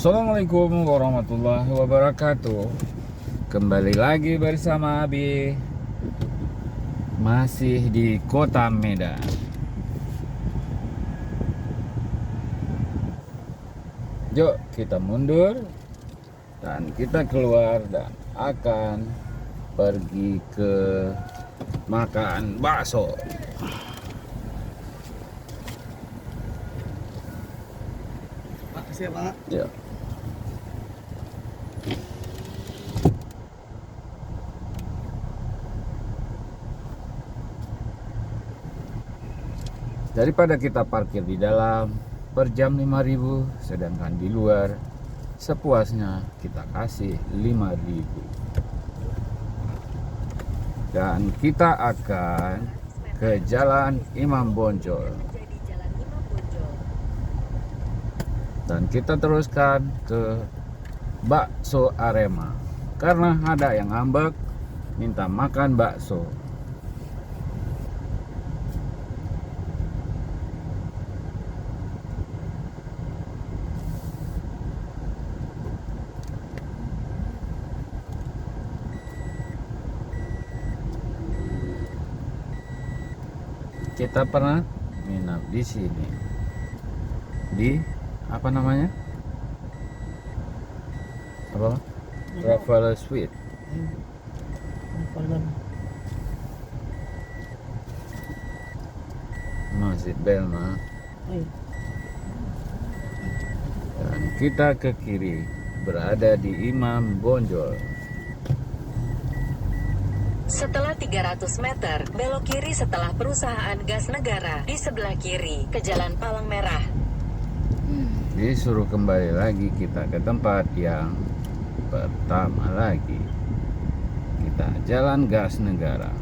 Assalamualaikum warahmatullahi wabarakatuh. Kembali lagi bersama Abi, masih di Kota Medan. Yuk kita mundur dan kita keluar dan akan pergi ke makan bakso. Makasih ya Pak. Yuk. Daripada kita parkir di dalam per jam 5.000, sedangkan di luar sepuasnya kita kasih 5.000. Dan kita akan ke Jalan Imam Bonjol. Dan kita teruskan ke Bakso Arema. Karena ada yang ngambek minta makan bakso. Kita pernah nginap di sini, di apa namanya? Apa? Traveler Suite. Masjid Belma. Dan kita ke kiri berada di Imam Bonjol. Setelah 300 meter, belok kiri setelah perusahaan gas negara di sebelah kiri ke Jalan Palang Merah. Disuruh kembali lagi kita ke tempat yang pertama lagi. Kita jalan gas negara.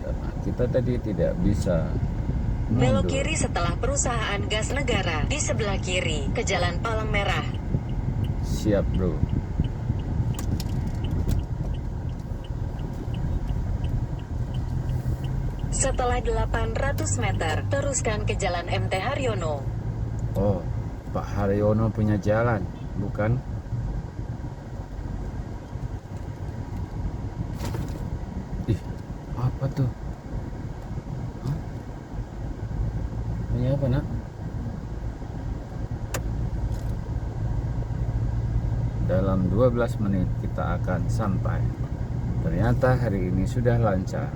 Karena kita tadi tidak bisa Belok mundur. kiri setelah perusahaan gas negara di sebelah kiri ke Jalan Palang Merah. Siap bro. Setelah 800 meter, teruskan ke Jalan MT Haryono. Oh, Pak Haryono punya jalan, bukan? Ih, apa tuh? Hah? Punya apa nak? Dalam 12 menit kita akan sampai. Ternyata hari ini sudah lancar.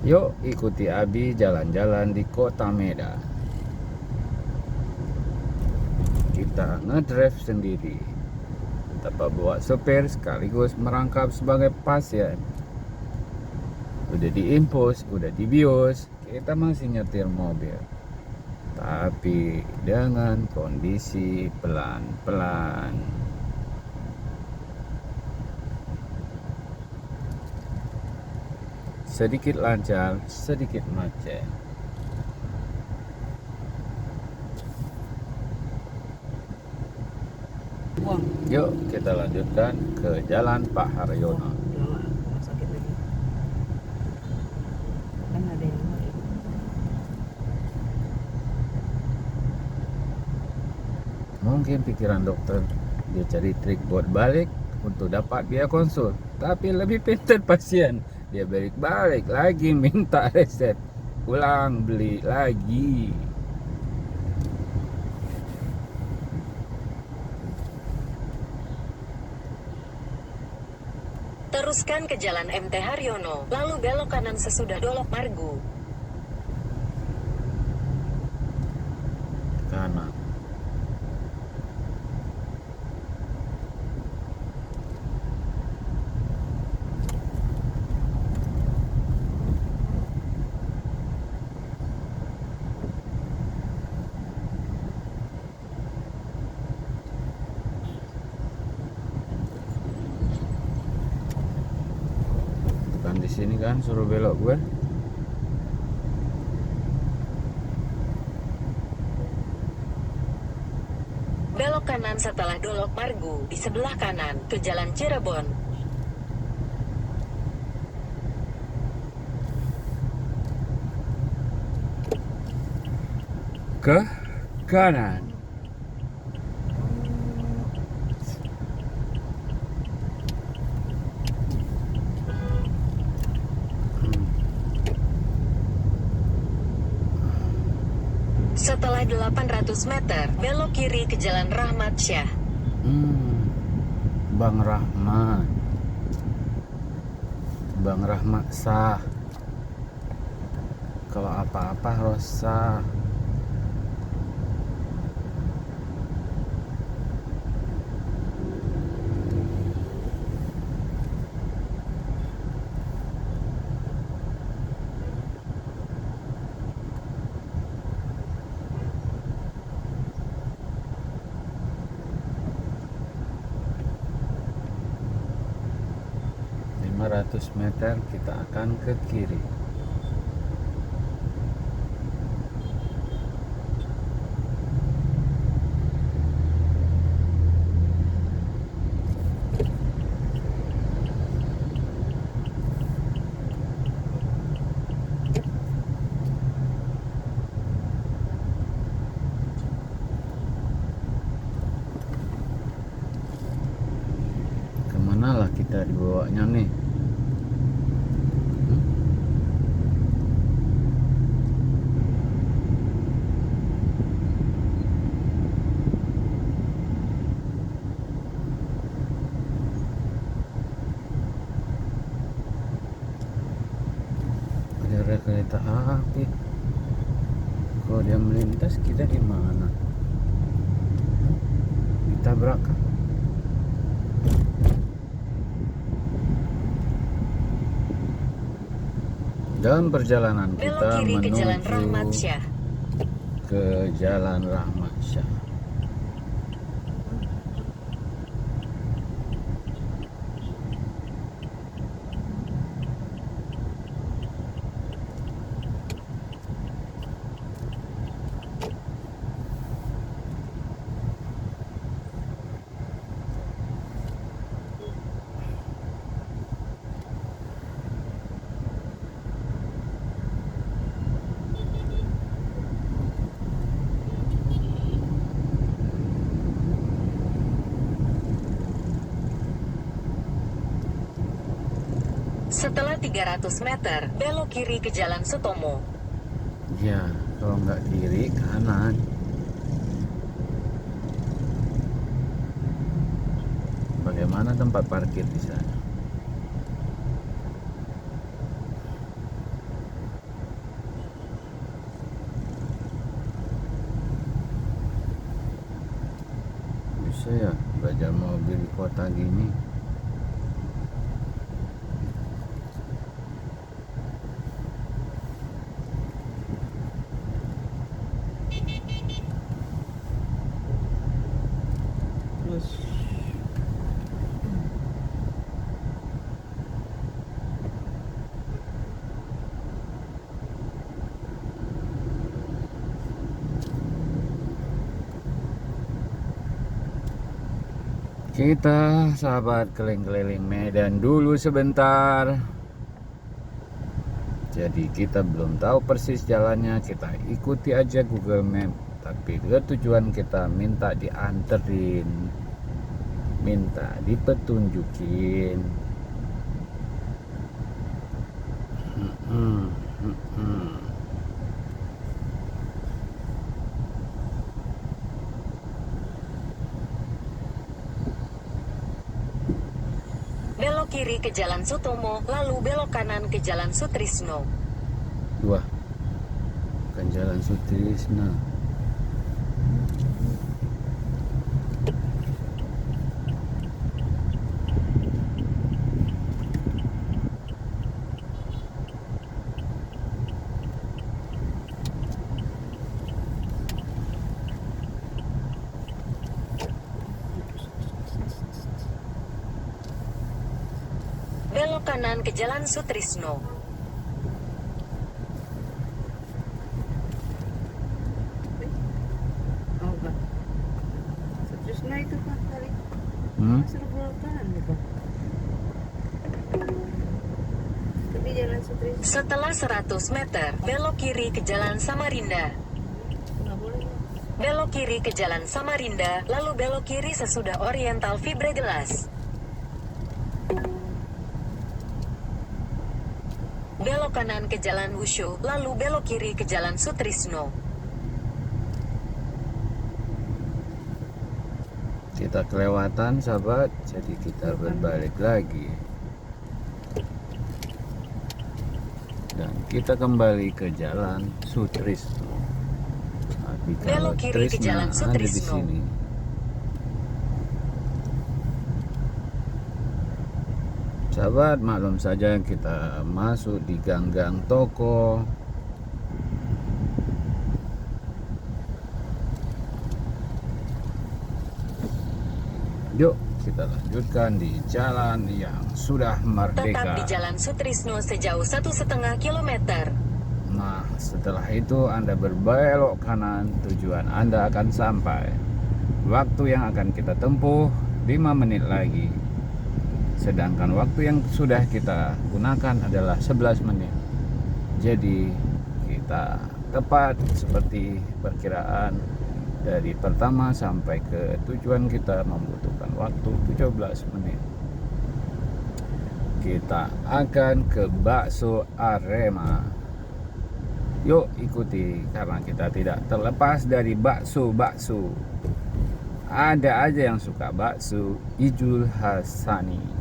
Yuk ikuti Abi jalan-jalan di Kota Medan. Kita ngedrive sendiri tanpa bawa sopir sekaligus merangkap sebagai pasien. Udah diimpos, udah dibius, kita masih nyetir mobil. Tapi dengan kondisi pelan-pelan. Sedikit lancar, sedikit macet. Uang. Yuk kita lanjutkan ke Jalan Pak Haryono. Lama, sakit lagi. Kan ada yang lain. Mungkin pikiran dokter dia cari trik buat balik untuk dapat biaya konsul, tapi lebih pintar pasien. Dia balik lagi minta resep, ulang beli lagi. Teruskan ke Jalan MT Haryono, lalu belok kanan sesudah Dolok Margu. Kanan. kan di sini kan suruh belok gue. Belok kanan setelah Dolok Margu di sebelah kanan ke Jalan Cirebon. Ke kanan. Setelah 800 meter, belok kiri ke Jalan Rahmat Syah. Bang Rahmat. Bang Rahmat sah. Kalau apa-apa harus sah. Ratus meter kita akan ke kiri. Kemana lah kita dibawanya nih? Ada kereta api. Kalau dia melintas kita di mana? Ditabrak kah? Dalam perjalanan Belok kita kiri ke Jalan Rahmat menuju Syah. ke Jalan Rahmat Syah. Setelah 300 meter, belok kiri ke Jalan Sutomo. Ya, kalau nggak kiri kanan. Bagaimana tempat parkir di sana? Bisa ya belajar mobil di kota gini. Terus Kita sahabat keliling-keliling Medan dulu sebentar. Jadi kita belum tahu persis jalannya, kita ikuti aja Google Map. Tapi tujuan kita minta dianterin, minta dipetunjukin. Belok kiri ke Jalan Sutomo, lalu belok kanan ke Jalan Sutrisno. Wah, bukan Jalan Sutrisna. Belok Belok kanan ke Jalan Sutrisno. Oh enggak. Sutrisno itu Pak tadi. Suruh belok kanan gitu. Tapi jalan Sutrisno Setelah 100 meter, belok kiri ke Jalan Samarinda. nggak boleh. Belok kiri ke Jalan Samarinda, lalu belok kiri sesudah Oriental Fibreglass. Belok kanan ke Jalan Wushu, lalu belok kiri ke Jalan Sutrisno. Kita kelewatan sahabat, jadi kita berbalik lagi. Dan kita kembali ke Jalan Sutrisno. Tapi kalau Belok kiri ke Trisna Jalan ada di Sutrisno. sini. Sahabat, maklum saja kita masuk di gang-gang toko. Yuk kita lanjutkan di jalan yang sudah Tetap merdeka. di Jalan Sutrisno sejauh 1,5 kilometer. Nah, setelah itu Anda berbelok kanan, tujuan Anda akan sampai. Waktu yang akan kita tempuh 5 menit lagi. Sedangkan waktu yang sudah kita gunakan adalah 11 menit. Jadi kita tepat seperti perkiraan dari pertama sampai ke tujuan kita membutuhkan waktu 17 menit. Kita akan ke Bakso Arema. Yuk ikuti, karena kita tidak terlepas dari bakso-bakso. Ada aja yang suka bakso Ijul Hasani.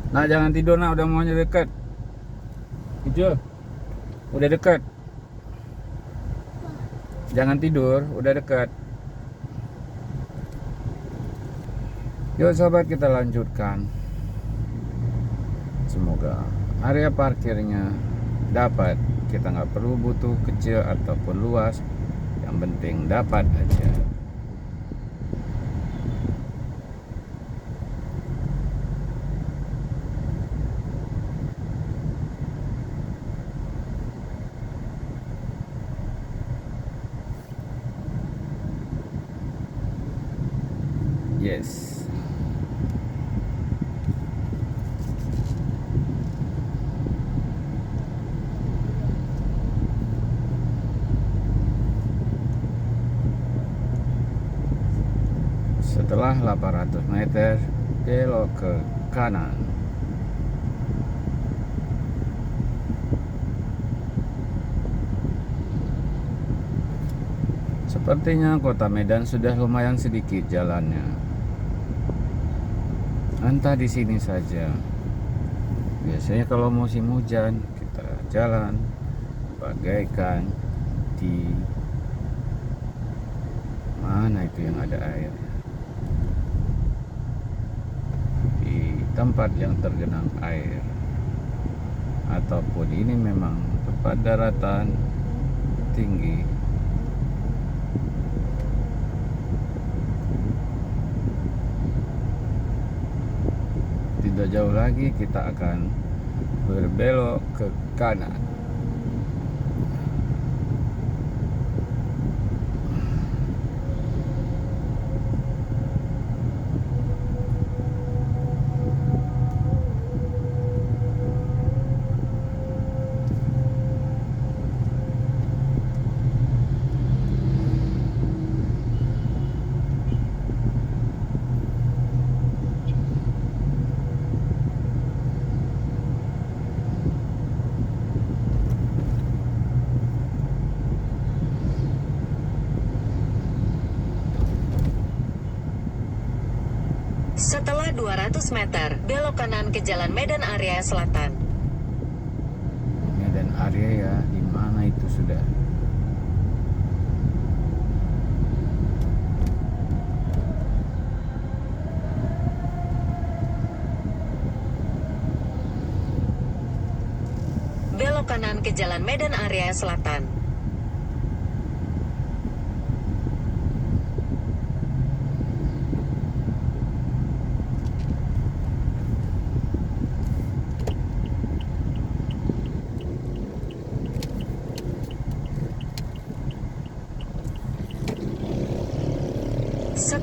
Nah jangan tidur nak, udah mau dekat. Ijul, udah dekat. Jangan tidur, udah dekat. Yuk sahabat, kita lanjutkan. Semoga area parkirnya dapat. Kita nggak perlu butuh kecil ataupun luas, yang penting dapat aja. Yes. Setelah 800 meter, belok ke kanan. Sepertinya kota Medan sudah lumayan sedikit jalannya. Entah di sini saja. Biasanya kalau musim hujan kita jalan bagaikan di mana itu yang ada air. Di tempat yang tergenang air. Ataupun ini memang tempat daratan tinggi. Tidak jauh lagi kita akan berbelok ke kanan. Setelah 200 meter, belok kanan ke Jalan Medan Area Selatan. Medan Area ya, di mana itu sudah? Belok kanan ke Jalan Medan Area Selatan.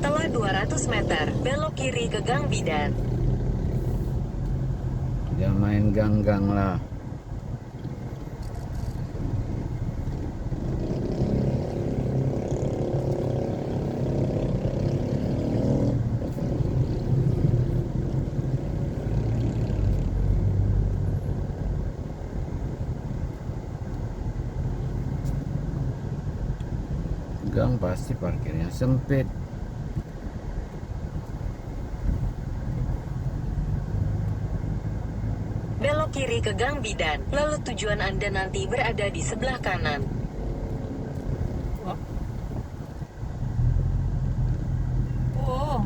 Setelah 200 meter, belok kiri ke Gang Bidan. Jangan main gang-gang lah. Gang pasti parkirnya sempit. Belok kiri ke Gang Bidan, lalu tujuan Anda nanti berada di sebelah kanan. Oh.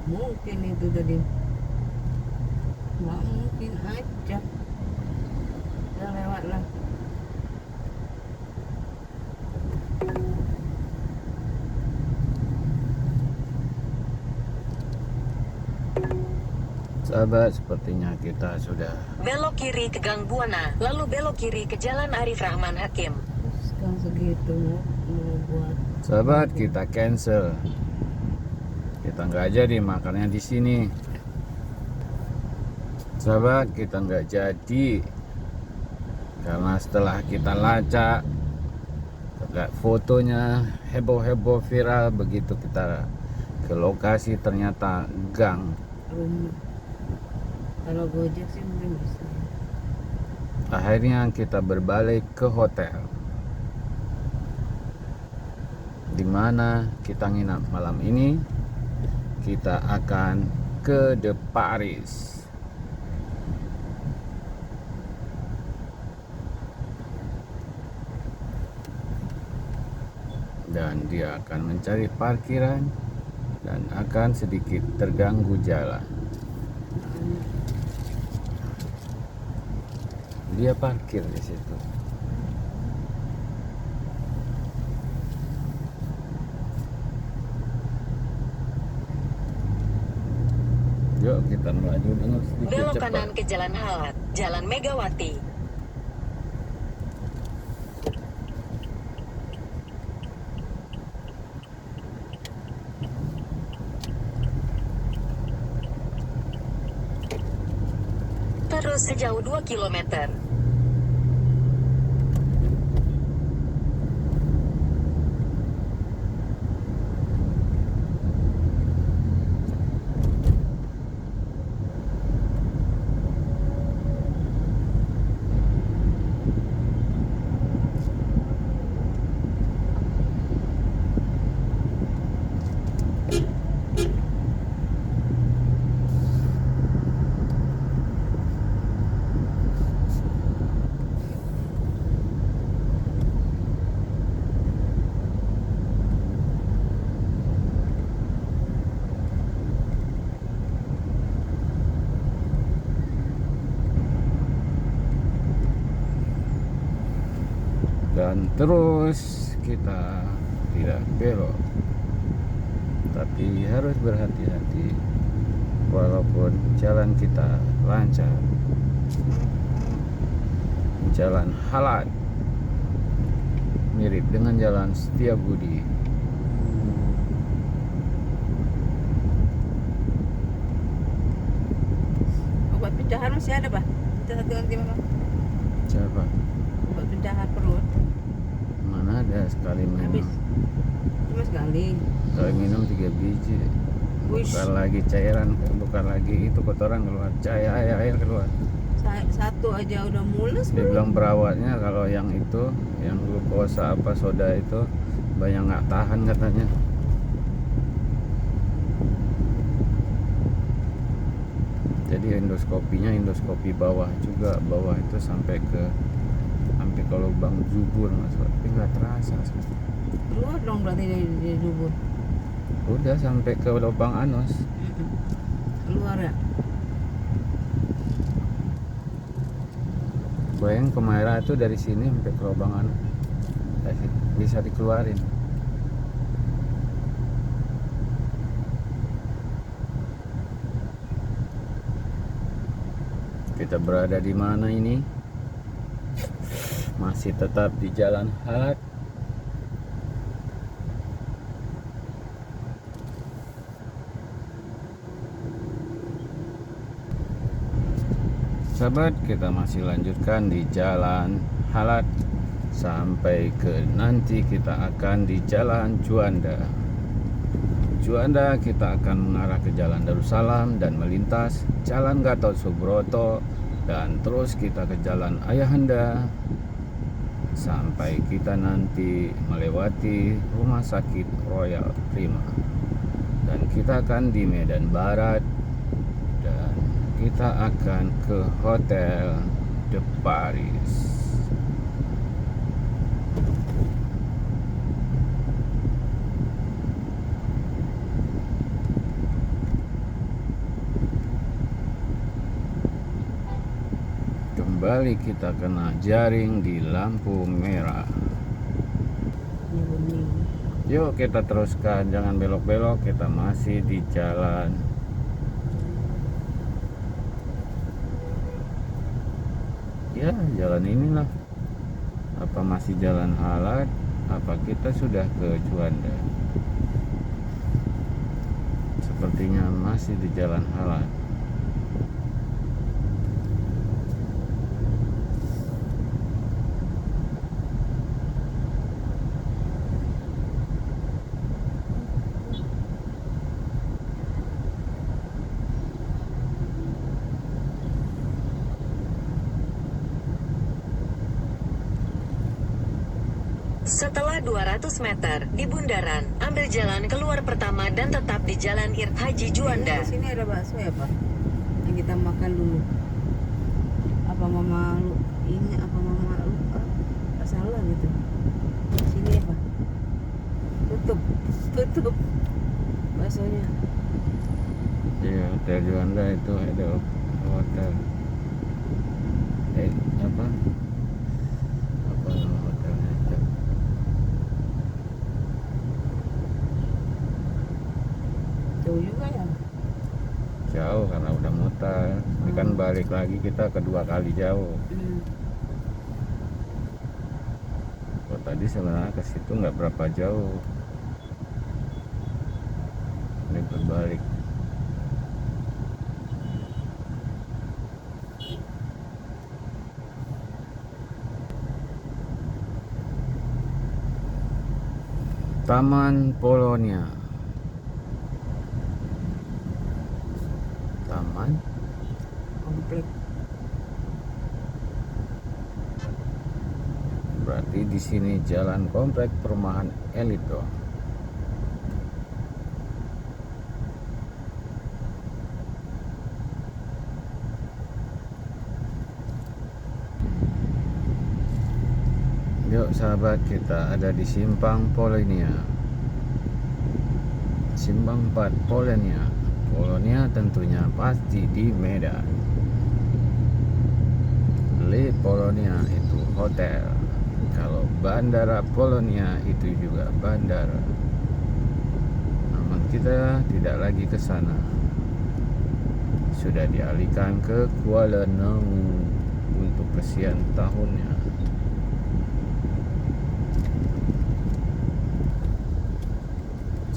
Mungkin itu tadi. Nggak mungkin aja. Udah lewat lah. Sahabat, sepertinya kita sudah. Belok kiri ke Gang Buana, lalu belok kiri ke Jalan Arif Rahman Hakim. Sekarang segitu mau buat. Sahabat, kita cancel. Kita nggak jadi makannya di sini. Sahabat, kita nggak jadi karena setelah kita lacak, lihat fotonya heboh-heboh viral, begitu kita ke lokasi ternyata gang. Rumah. Kalau Gojek sih mungkin bisa. Akhirnya kita berbalik ke hotel, di mana kita nginap malam ini. Kita akan ke The Paris. Dan dia akan mencari parkiran dan akan sedikit terganggu jalan. Dia parkir di situ. Yuk kita melaju dengan sedikit Belok cepat. kanan ke Jalan Halat, Jalan Megawati. Terus sejauh 2 km. Dan terus kita tidak belok, tapi harus berhati-hati walaupun jalan kita lancar. Jalan Halat mirip dengan jalan Setiabudi. Obat pencahat masih ada, Pak? Kita satu ganti Mama. Siapa? Obat pencahat perut. Mana ada sekali Habis. minum? Cuma sekali. Sekali minum 3 biji. Wish. Bukan lagi cairan, bukan lagi itu kotoran keluar, air keluar. Satu aja udah mules. Dia bilang perawatnya kalau yang itu, yang glukosa apa soda itu banyak nggak tahan katanya. Jadi endoskopi bawah juga, bawah itu sampai ke lubang jubur masuk, tapi nggak terasa. Keluar dong berarti dari dubur. Udah sampai ke lubang anus. Keluar ya. Bayang Kemaira itu dari sini sampai ke lubang anus bisa dikeluarin. Kita berada di mana ini? Masih tetap di Jalan Halat. Sahabat, kita masih lanjutkan di Jalan Halat sampai ke nanti kita akan di Jalan Juanda. Juanda kita akan mengarah ke Jalan Darussalam dan melintas Jalan Gatot Subroto dan terus kita ke Jalan Ayahanda sampai kita nanti melewati Rumah Sakit Royal Prima. Dan kita akan di Medan Barat dan kita akan ke Hotel de Paris. Kembali kita kena jaring di lampu merah. Ini bening. Yuk kita teruskan, jangan belok-belok, kita masih di jalan. Ya, jalan inilah. Apa masih Jalan Halat? Apa kita sudah ke Juanda? Sepertinya masih di Jalan Halat. Setelah 200 meter di bundaran, ambil jalan keluar pertama dan tetap di Jalan Ir Haji Juanda. Di sini ada bakso ya Pak? Yang kita makan dulu. Apa mama lu ini? Apa mama lupa? Nggak salah gitu. Sini ya Pak? Tutup baksonya. Iya, Hotel Juanda itu ada hotel. Apa? Apa nama hotelnya itu? Jauh juga ya? Jauh karena udah muter. Ini kan balik lagi kita kedua kali jauh. Kalau tadi sebenarnya ke situ nggak berapa jauh. Ini berbalik. Taman Polonia. Taman Komplek. berarti di sini jalan komplek perumahan elit dong. Yuk sahabat, kita ada di Simpang Polonia. Simpang 4 Polonia. Polonia tentunya pasti di Medan. Le Polonia itu hotel. Kalau Bandara Polonia itu juga bandara. Namun kita tidak lagi ke sana. Sudah dialihkan ke Kuala Namu untuk kesekian tahunnya.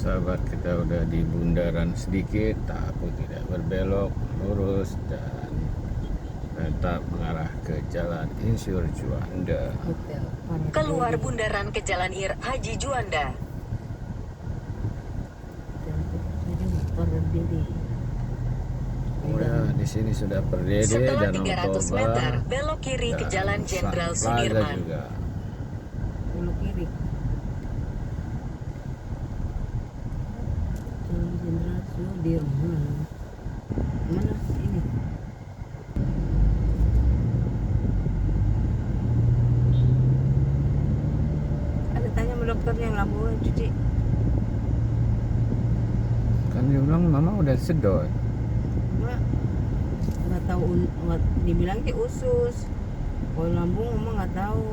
Sahabat, kita udah di bundaran sedikit, tapi tidak berbelok, lurus dan tetap mengarah ke Jalan Insur Juanda. Hotel. Keluar bundaran ke Jalan Ir Haji Juanda. Pardede. Oh ya, di sini sudah Pardede, Setelah Danau 300 Toba, meter, belok kiri ke dan Jalan Jenderal Sun Plaza Sudirman. juga. Belok kiri. Jenderal Sudirman. Mana ini? Ada tanya sama dokternya yang lambungnya cuci. Kan dia bilang mama udah sedot. Nggak tahu, nggak dibilang kayak usus. Kalau lambung mama nggak tahu.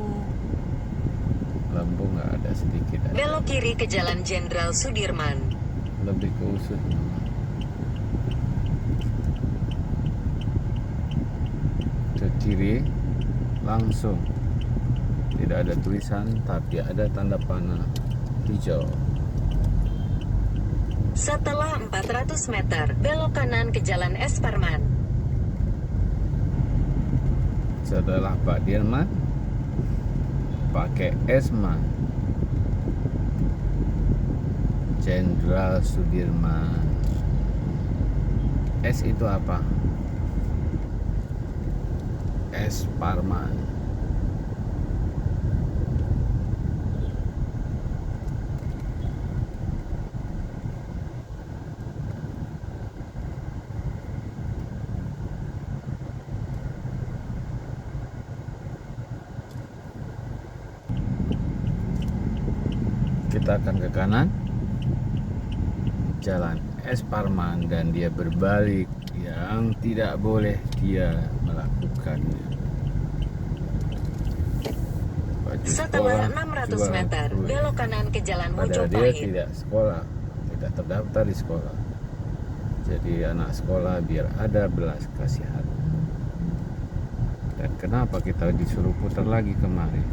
Lambung nggak ada sedikit, ada. Belok kiri ke Jalan Jenderal Sudirman. Lebih ke usus mama. Ke kiri langsung, tidak ada tulisan tapi ada tanda panah hijau. Setelah 400 meter, belok kanan ke Jalan Es Parman. Setelah Pak Dirman pakai Esma, Jenderal Sudirman. S itu apa? S Parman. Kita akan ke kanan, Jalan S Parman, dan dia berbalik yang tidak boleh dia melakukannya. Baju Setelah sekolah 600 jual meter, kulit. belok kanan ke Jalan Padahal dia Mojopahit. tidak sekolah, tidak terdaftar di sekolah. Jadi anak sekolah biar ada belas kasihan. Dan kenapa kita disuruh putar lagi kemari?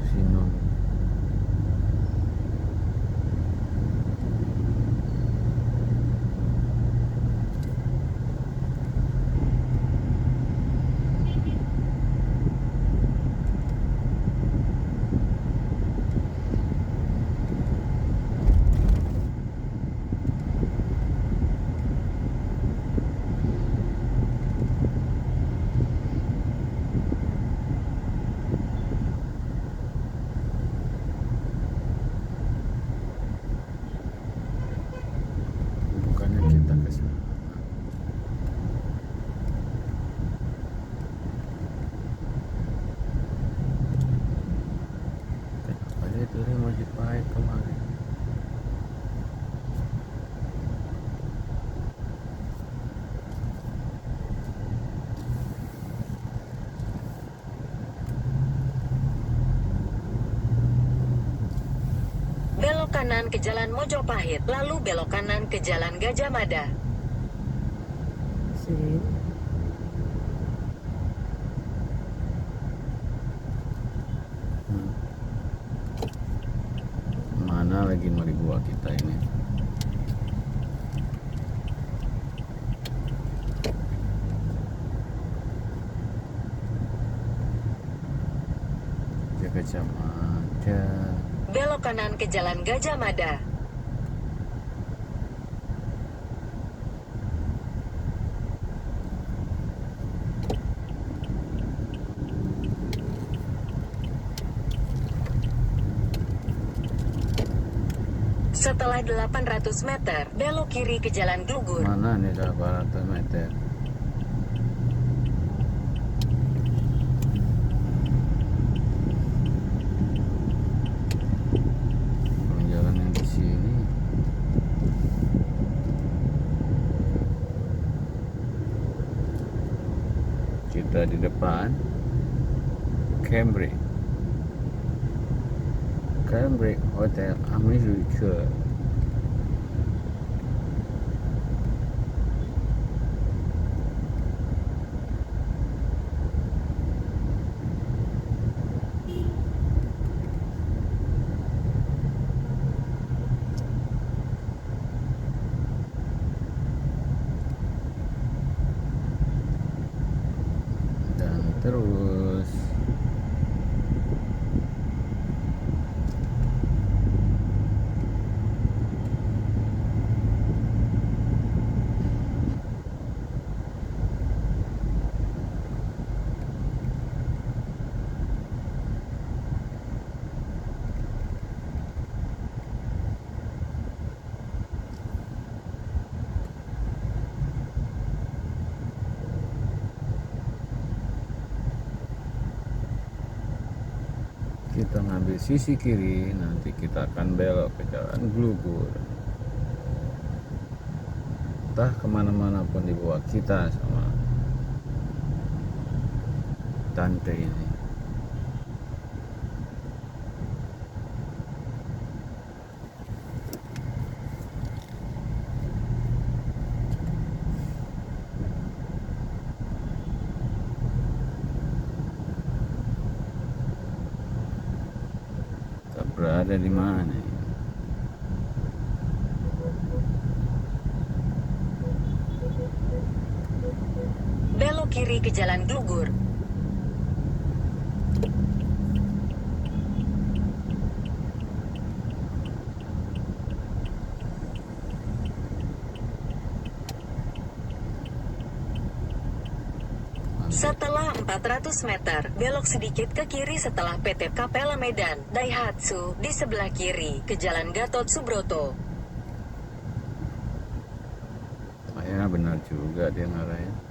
Sinon. Bukannya kita ke sana. Kenapa dia dari Mojopahit kemari? Belok kanan ke Jalan Mojopahit, lalu belok kanan ke Jalan Gajah Mada. Sini. Mana lagi mau dibawa kita ini? Jaga Mada. Belok kanan ke Jalan Gajah Mada. Setelah 800 meter, belok kiri ke Jalan Glugur. Mana nih 800 meter? Jalan yang di sini. Kita di depan Cambridge Hotel Amerika. Dan terus kita ngambil sisi kiri, nanti kita akan belok ke Jalan Glugur. Entah kemana-mana pun dibawa kita sama tante ini. berada di mana? Belok kiri ke Jalan Glugur. Setelah 400 meter, belok sedikit ke kiri setelah PT Kapela Medan, Daihatsu, di sebelah kiri, ke Jalan Gatot Subroto. Ya benar juga dia ngarahin.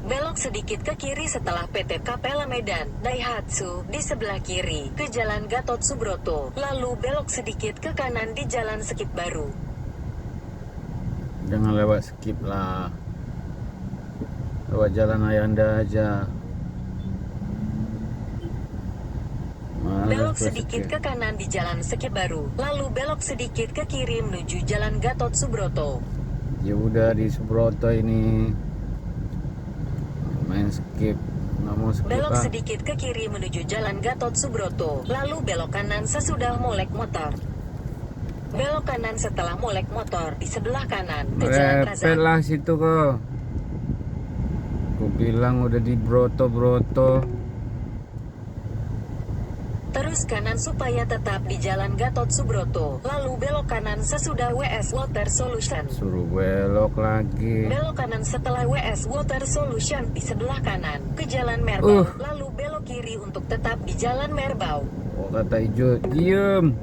Belok sedikit ke kiri setelah PT Kapela Medan, Daihatsu, di sebelah kiri, ke Jalan Gatot Subroto. Lalu belok sedikit ke kanan di Jalan Sekip Baru. Jangan lewat skip lah. Lewat jalan Ayanda aja. Males Belok gua sedikit skip. ke kanan di Jalan Sekip Baru. Lalu belok sedikit ke kiri menuju Jalan Gatot Subroto. Ya udah di Subroto ini. Main skip. Nggak mau skip Belok ah. sedikit ke kiri menuju Jalan Gatot Subroto. Lalu belok kanan sesudah molek motor. Belok kanan setelah molek motor di sebelah kanan ke Jalan Repet Razak. lah situ kok. Aku bilang udah di Broto. Terus kanan supaya tetap di Jalan Gatot Subroto. Lalu belok kanan sesudah WS Water Solution. Suruh belok lagi. Belok kanan setelah WS Water Solution di sebelah kanan ke Jalan Merbau. Lalu belok kiri untuk tetap di Jalan Merbau. Oh kata hijau, diem.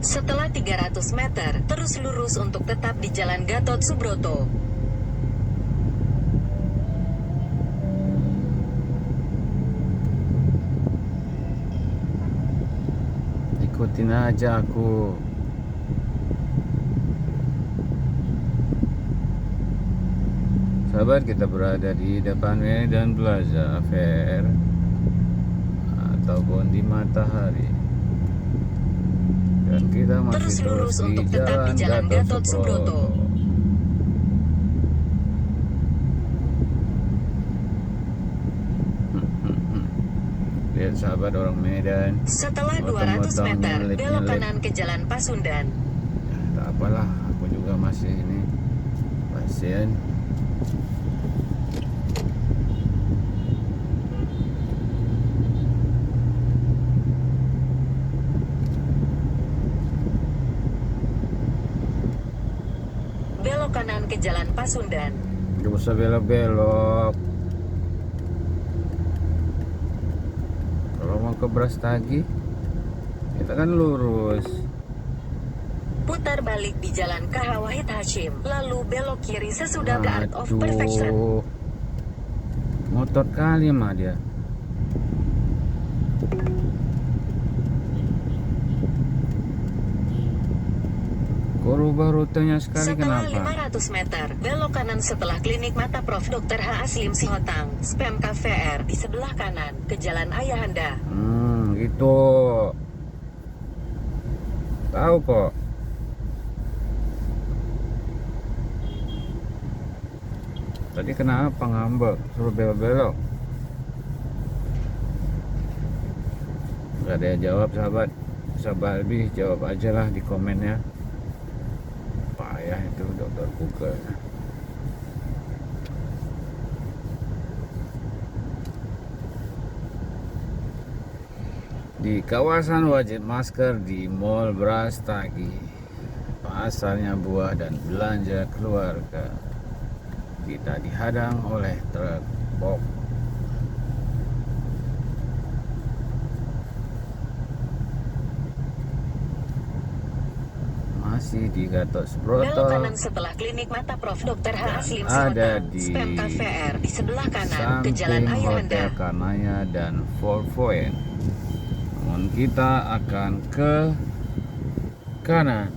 Setelah 300 meter, terus lurus untuk tetap di Jalan Gatot Subroto. Ikutin aja aku. Sahabat, kita berada di depan Medan Plaza Fair ataupun di Matahari. Dan kita masih Terus lurus di untuk tetap di Jalan Gatot Subroto. Lihat sahabat, orang Medan. Setelah 200 meter, belok kanan ke Jalan Pasundan. Ya, tak apalah, aku juga masih ini pasien. Belok kanan ke Jalan Pasundan. Gak usah belok-belok. Kalau mau ke Brastagi, kita kan lurus. Putar balik di Jalan KH Wahid Hashim. Lalu belok kiri sesudah The Art of Perfection. Aduh, motor kali mah dia. Kok rubah rutenya sekali, Setelah kenapa? 500 meter, belok kanan setelah klinik mata Prof. Dr. H. Aslim Sihotang, Spam KVR di sebelah kanan ke Jalan Ayahanda. Gitu. Tahu kok. Tadi kenapa ngambek? Suruh belok-belok. Gak ada yang jawab sahabat. Sahabat lebih jawab aja lah di komennya. Payah itu dokter Google. Di kawasan wajib masker di Mall Brastagi, pasarnya buah dan belanja keluarga, kita dihadang oleh truk box. Masih di Gatot Belok Subroto, kanan setelah klinik mata Prof. Dr. H. Aslim ada Sihotang, di Spam KVR di sebelah kanan ke Jalan samping Ayahanda. Hotel Kanaya dan Four Point. Namun kita akan ke kanan.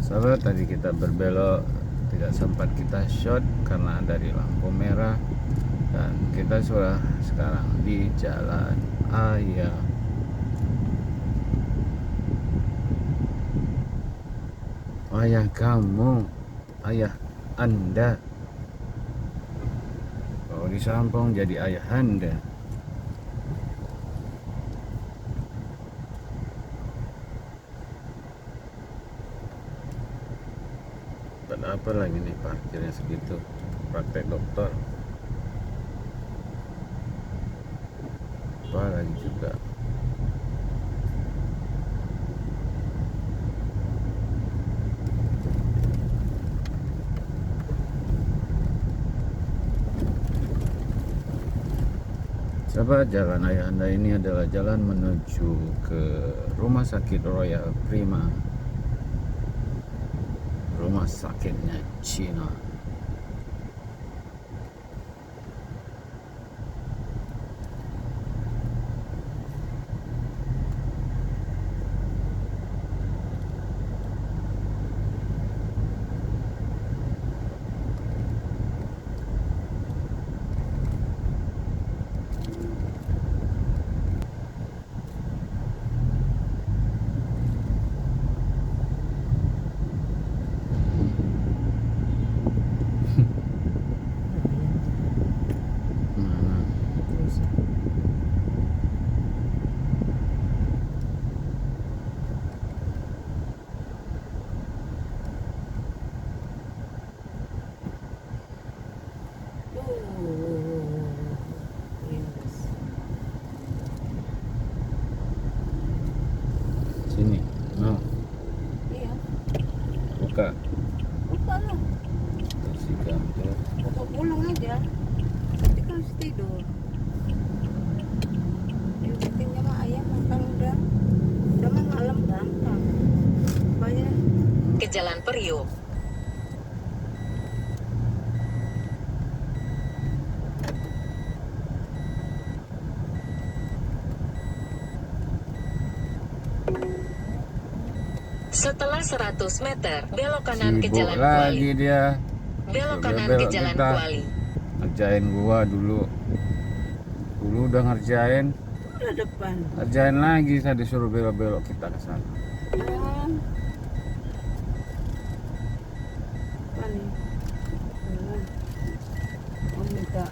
Sahabat, tadi kita berbelok tidak sempat kita shot karena dari lampu merah, dan kita sudah sekarang di Jalan Ayah. Ayah kamu, ayah Anda. Kalau di Sampong jadi ayah Anda. Dan apa lagi nih parkirnya segitu? Praktek dokter. Apa lagi juga? Sahabat, Jalan Ayah Anda ini adalah jalan menuju ke Rumah Sakit Royal Prima. Rumah sakitnya Cina. Mana? Terus yes. Sini. No, Iya, buka. lupa lah. Bersihkan tuh. Pokok pulang aja. Nanti kan harus tidur. Yang pentingnya mah ayam makan udah mah malam gampang. Banyak. Ke Jalan Periuk. Setelah 100 meter, belok kanan ke Sibuk Jalan lagi Kuali. dia. Belok Dia kanan ke belok Jalan kita. Kuali. Ngerjain gua dulu. Dulu udah ngerjain. Udah depan. Ngerjain lagi, saya disuruh belok-belok kita ke sana. Oh. Apa nih? Oh, minta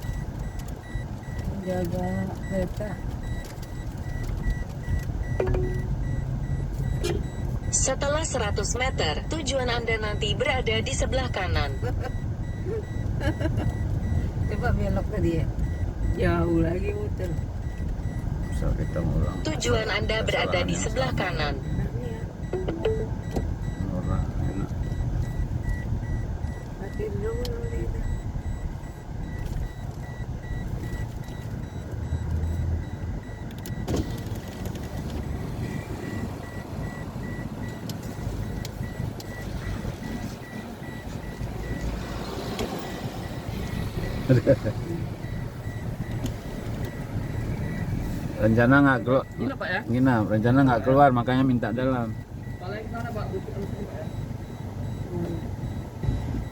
menjaga kereta. Setelah 100 meter, tujuan Anda nanti berada di sebelah kanan. Coba belok tadi ya. Jauh lagi muter. Bisa kita ngulang. Tujuan Anda berada di sebelah kanan. Nah, ini ya. Murah, enak. Hati dulu nanti kita. Rencana nggak keluar. Ini Pak ya? Nginap, rencana nggak keluar, makanya minta dalam. Paling mana Pak? Duduk di sini Pak ya?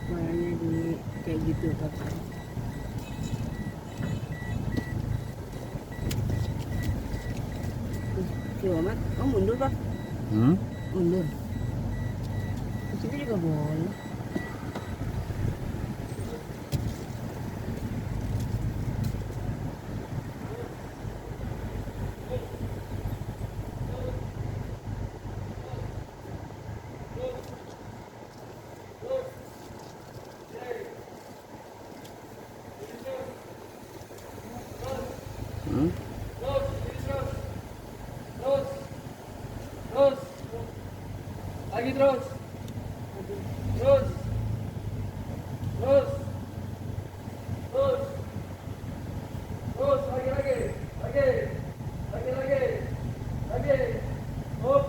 Makanya di kayak gitu kakak. Coba mat, oh mundur pak, mundur. Di sini juga boleh. Hmm? Terus. Terus. Lagi terus. Terus. Terus. Terus. Terus lagi. Lagi. Hop.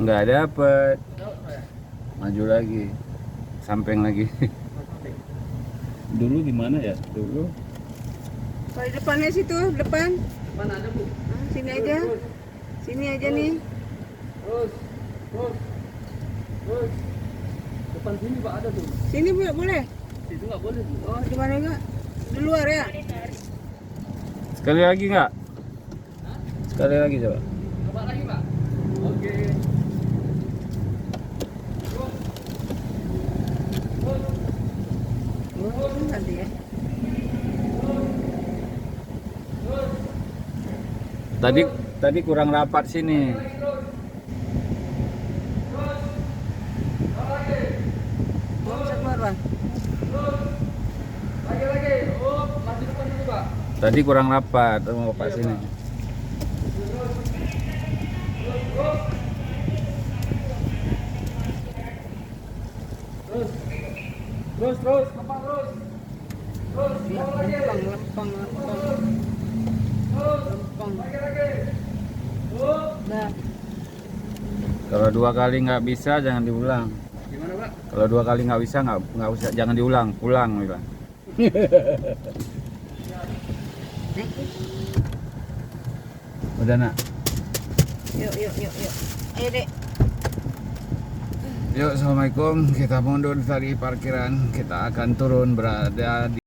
Nggak dapet. Terus Pak ya? Maju lagi. Samping lagi. Dulu gimana ya? Dulu Kalau di depannya situ, depan. Depan ada bu. Ah, sini aja. Sini aja nih. Terus. Depan sini pak ada tuh. Sini boleh. Situ nggak boleh bu. Oh, di mana enggak? Di luar ya? sekali lagi nggak? Sekali lagi coba. Coba lagi pak. Oke. Oh, nanti ya. Tadi kurang rapat sini. Oh, bisa keluar, Bang. Lagi. Oh, masih depan dulu pak. Tadi kurang rapat sama Bapak sini. Terus. Kapal terus. Ya, lempang. Lempang. Lagi. Nah, Kalau 2 kali nggak bisa jangan diulang. Gimana pak? Kalau 2 kali nggak bisa nggak usah, jangan diulang, pulang bilang. naik. Udah nak. Yuk. Ayo, Dek. Yuk, assalamualaikum. Kita mundur dari parkiran. Kita akan turun berada di